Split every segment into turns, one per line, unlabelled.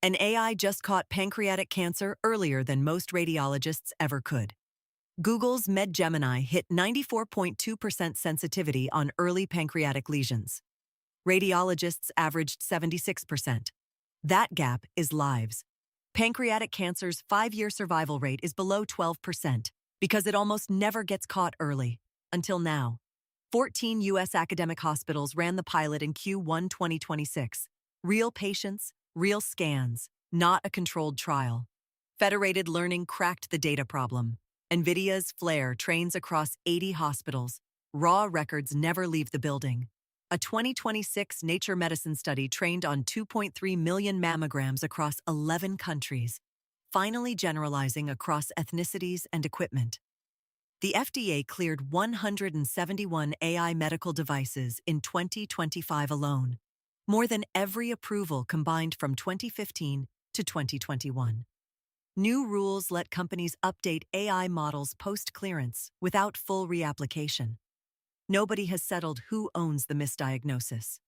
An AI just caught pancreatic cancer earlier than most radiologists ever could. Google's MedGemini hit 94.2% sensitivity on early pancreatic lesions. Radiologists averaged 76%. That gap is lives. Pancreatic cancer's 5-year survival rate is below 12% because it almost never gets caught early. Until now. 14 U.S. academic hospitals ran the pilot in Q1 2026. Real patients, real scans, not a controlled trial. Federated learning cracked the data problem. NVIDIA's Flare trains across 80 hospitals. Raw records never leave the building. A 2026 Nature Medicine study trained on 2.3 million mammograms across 11 countries, finally generalizing across ethnicities and equipment. The FDA cleared 171 AI medical devices in 2025 alone, more than every approval combined from 2015 to 2021. New rules let companies update AI models post-clearance without full reapplication. Nobody has settled who owns the misdiagnosis.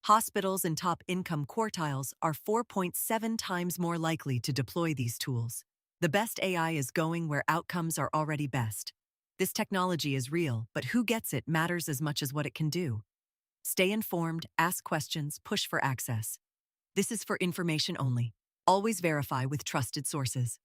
Hospitals in top income quartiles are 4.7 times more likely to deploy these tools. The best AI is going where outcomes are already best. This technology is real, but who gets it matters as much as what it can do. Stay informed, ask questions, push for access. This is for information only. Always verify with trusted sources.